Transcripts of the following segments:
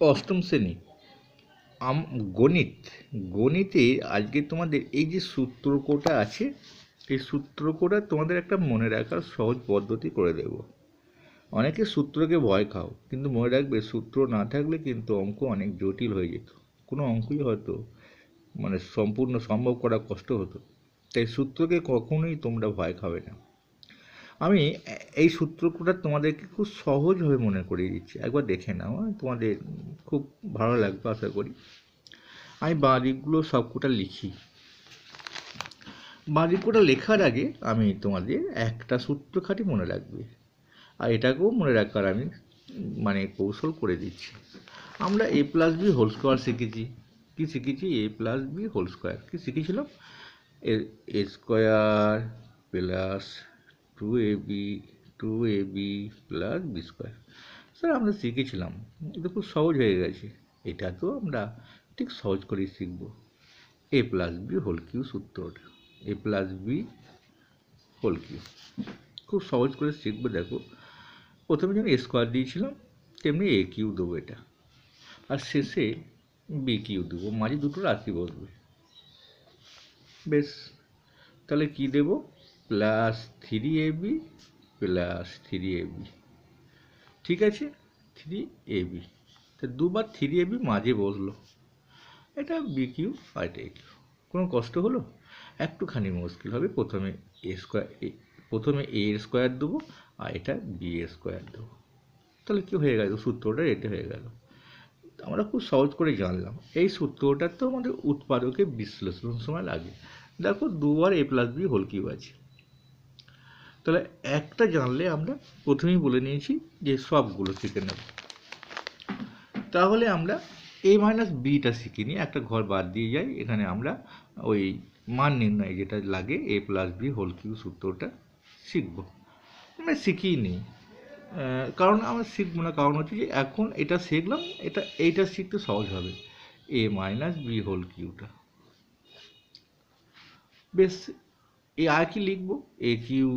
অষ্টম শ্রেণী গণিত। গণিতে আজকে তোমাদের এই যে সূত্রকটা আছে, এই সূত্রকটা তোমাদের একটা মনে রাখার সহজ পদ্ধতি করে দেব। অনেকে সূত্রকে ভয় খাও, কিন্তু মনে রাখবে সূত্র না থাকলে কিন্তু অঙ্ক অনেক জটিল হয়ে যেত। কোনো অঙ্কই হয়তো সম্পূর্ণ সম্ভব করা কষ্ট হতো। তাই সূত্রকে কখনোই তোমরা ভয় খাবে না। আমি এই সূত্রকটা তোমাদেরকে খুব সহজভাবে মনে করিয়ে দিচ্ছি, একবার দেখে নাও, তোমাদের খুব ভালো লাগবে আশা করি। আমি বাঁ দিকগুলো সবকটা লিখি। বাঁ দিকটা লেখার আগে আমি তোমাদের একটা সূত্র খাঁটি মনে রাখবে, আর এটাকেও মনে রাখার আমি কৌশল করে দিচ্ছি। আমরা a plus b whole square শিখেছি। কি শিখেছি? a plus b whole square. কি শিখেছিলাম? A square plus 2ab plus b square. Sir আমরা শিখেছিলাম, এটা খুব সহজ হয়ে গেছে। এটা তো আমরা ঠিক সহজ করেই শিখব। এ প্লাস বি হোল কিউ সূত্রটা, এ প্লাস বি হোল কিউ খুব সহজ করে শিখবো। দেখো, প্রথমে যেমন এ স্কোয়ার দিয়েছিলাম, তেমনি এ কিউ দেবো এটা, আর শেষে বি কিউ দেবো, মাঝে দুটো রাশি বসবে। বেশ, তাহলে কি দেব? Plus 3ab plus 3ab। ঠিক আছে, 3ab, তা দুবার 3ab মাঝে বসলো। এটা বি কিউ আর এটা এ কিউ। কোনো কষ্ট হলো? একটুখানি মুশকিল হবে। প্রথমে এ এর স্কোয়ার দেবো, আর এটা বি এর স্কোয়ার দেবো। তাহলে কি হয়ে গেল? সূত্রটা রেটে হয়ে গেল। আমরা খুব সহজ করে জানলাম। এই সূত্রটা তো আমাদের উৎপাদকে বিশ্লেষণ সময় লাগে। দেখো, দুবার এ প্লাস বি হোল কিউ আছে। তাহলে একটা জানলে আমরা প্রথমেই বলে নিয়েছি যে সবগুলো শিখে নেব। তাহলে আমরা এ মাইনাস বিটা শিখে নিয়ে একটা ঘর বাদ দিয়ে যাই। এখানে আমরা ওই মান নির্ণয় যেটা লাগে এ প্লাস বি হোল কিউ সূত্রটা শিখব। আমরা শিখিয়ে নিই, কারণ আমরা শিখবো না, কারণ হচ্ছে যে এখন এটা শিখলাম, এইটা শিখতে সহজ হবে। এ মাইনাস বি হোল কিউটা। বেশ, এই আর কি লিখবো? এ কিউ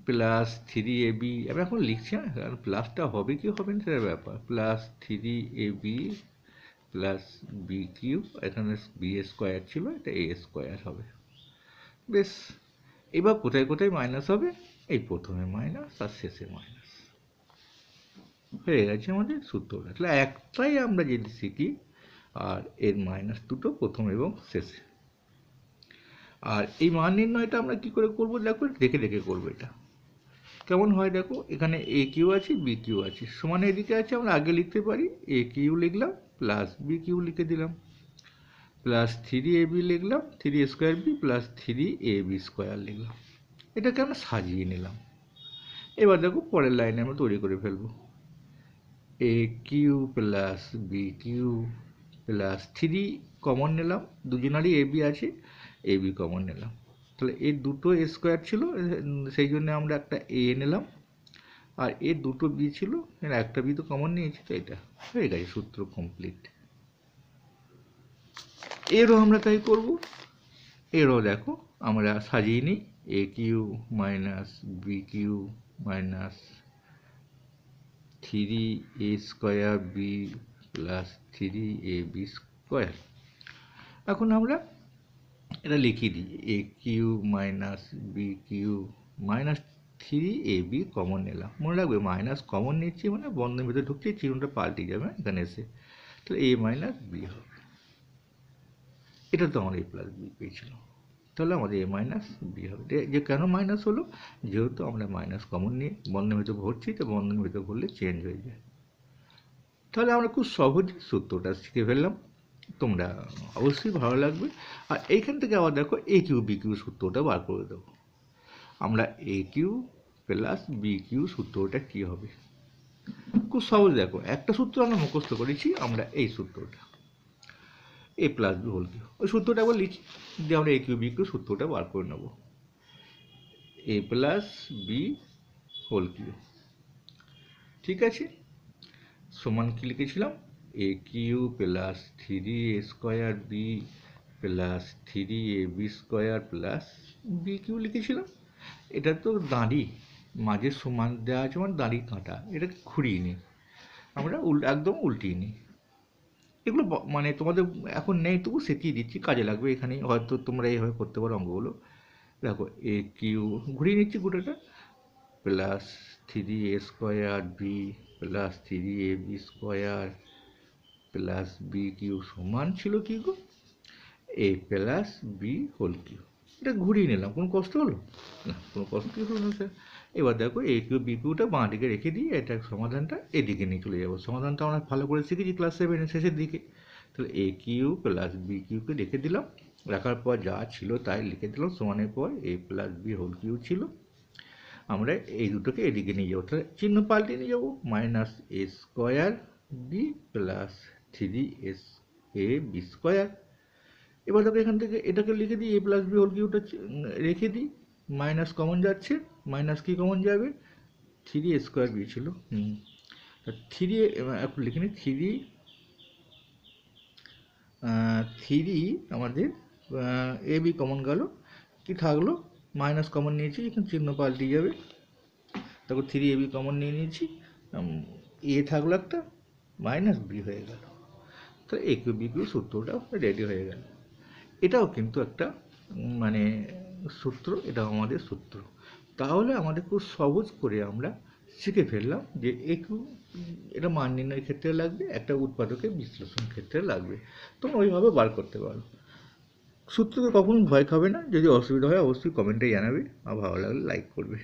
প্লাস 3ab। আমি এখন লিখছি না, কারণ প্লাসটা হবে কি হবে না সেটার ব্যাপার। Plus 3ab plus B cube, এখানে বি স্কোয়ার ছিল, এটা এ স্কোয়ার হবে। বেশ, এবার কোথায় কোথায় মাইনাস হবে? এই প্রথমে মাইনাস আর শেষে মাইনাস হয়ে গেছে আমাদের সূত্রটা। তাহলে একটাই আমরা যদি শিখি, আর এর মাইনাস দুটো প্রথম এবং শেষে। আর এই মান নির্ণয়টা আমরা কি করে করবো? দেখো, দেখে দেখে করবো। এটা কেমন হয় দেখো, এখানে এ কিউ আছে, বি কিউ আছে, সমান এদিকে আছে। আমরা আগে লিখতে পারি এ কিউ লিখলাম প্লাস বি কিউ লিখে দিলাম, প্লাস 3ab লিখলাম, 3 square b plus 3ab square লিখলাম। এটাকে আমরা সাজিয়ে নিলাম। এবার দেখো, পরের লাইনে আমরা তৈরি করে ফেলবো। A cube plus B cube plus 3 common নিলাম, দুজনারই এ বি আছে, এ বি কমন নিলাম। তাহলে এর দুটো স্কোয়ার ছিল, সেই জন্য আমরা একটা এ নিলাম, আর এর দুটো বি ছিল, এর একটা বি তো কমন নিয়েছি, তো এটা হয়ে গেছে সূত্র কমপ্লিট। এরও আমরা তাই করব। এরও দেখো আমরা সাজিয়ে নিই। A cube minus b cube minus 3a square b plus 3ab square. এখন আমরা এটা লিখিয়ে দিই। A cube minus b cube minus 3ab common নিলাম। মনে রাখবে, মাইনাস কমন নিচ্ছি মানে বন্ধনের ভিতরে ঢুকছে, চিহ্নটা পাল্টে যাবে এখানে এসে। তাহলে এ মাইনাস বি হবে। এটা তো আমার এ প্লাস বি পেয়েছিল, তাহলে আমাদের এ মাইনাস বি হবে। যে কেন মাইনাস হলো? যেহেতু আমরা মাইনাস কমন নিয়ে বন্ধনের ভিতরে ভরছি, তো বন্ধনের ভিতরে ভরলে চেঞ্জ হয়ে যায়। তাহলে আমরা খুব সহজে সূত্রটা শিখে ফেললাম। তোমরা অবশ্যই ভালো লাগবে। আর এইখান থেকে আবার দেখো এ কিউ বি কিউ সূত্রটা বার করে দেবো। আমরা এ কিউ প্লাস বি কিউ সূত্রটা কী হবে? খুব সহজ। দেখো, একটা সূত্র আমরা মুখস্থ করেছি, আমরা এই সূত্রটা এ প্লাস বি হোল কিউ, ওই সূত্রটা একবার লিখি দিয়ে আমরা এ কিউ বি কিউ সূত্রটা বার করে নেব। A plus b whole cube, ঠিক আছে, সমান কি লিখেছিলাম? A cube plus 3a square b plus 3ab square plus B cube লিখেছিলাম। এটা তো দাঁড়ি, মাঝে সমান দেওয়া আছে মানে দাঁড়ি কাঁটা, এটাকে ঘুরিয়ে নিই। আমরা একদম উল্টিয়ে নিই। এগুলো মানে তোমাদের এখন নেই, তবু শিখিয়ে দিচ্ছি, কাজে লাগবে। এখানে হয়তো তোমরা এইভাবে করতে পারো অঙ্কগুলো। দেখো এ কিউ ঘুরিয়ে নিচ্ছি গোটাটা, plus 3a² b plus 3ab² plus B cube সমান ছিল কি গো, a plus b whole cube. এটা ঘুরিয়ে নিলাম, কোনো কষ্ট হলো না, কোনো কষ্ট হলো না স্যার। এবার দেখো এ কিউ বি কিউটা বাঁ দিকে রেখে দিয়ে এটা সমাধানটা এদিকে নিয়ে চলে যাবো। সমাধানটা আমরা ভালো করে শিখেছি ক্লাস 7-এর শেষের দিকে। তাহলে এ কিউ প্লাস বি কিউকে রেখে দিলাম, রাখার পর যা ছিল তাই লিখে দিলাম, সমানের পর এ প্লাস বি হোল কিউ ছিল। আমরা এই দুটোকে এদিকে নিয়ে যাবো, তাহলে চিহ্ন পাল্টে নিয়ে যাবো, -a² বি প্লাস 3a² এবার দেখো এখান থেকে এটাকে লিখে দিই, এ প্লাস বি হোল কিউটা রেখে দিই, মাইনাস কমন যাচ্ছে, মাইনাস কি কমন যাবে, 3a² বি ছিল, থ্রি এখন লিখে নিই, থ্রি আমাদের এ বি কমন গেল, কি থাকলো, মাইনাস কমন নিয়েছি, এখানে চিহ্ন পাল্টে যাবে। দেখো 3ab কমন নিয়ে নিয়েছি, এ থাকলো একটা, মাইনাস বি হয়ে গেল, তো এ কিউ বি কিউ সূত্রটাও রেডি হয়ে গেল। এটাও কিন্তু একটা মানে সূত্র, এটাও আমাদের সূত্র। তাহলে আমাদের খুব সহজ করে আমরা শিখে ফেললাম যে একটু এটা মান নির্ণয়ের ক্ষেত্রে লাগবে, একটা উৎপাদকের বিশ্লেষণ ক্ষেত্রে লাগবে, তোমরা ওইভাবে বার করতে পারো। সূত্রকে কখনো ভয় খাবে না, যদি অসুবিধা হয় অবশ্যই কমেন্টে জানাবে, আর ভালো লাগলে লাইক করবে।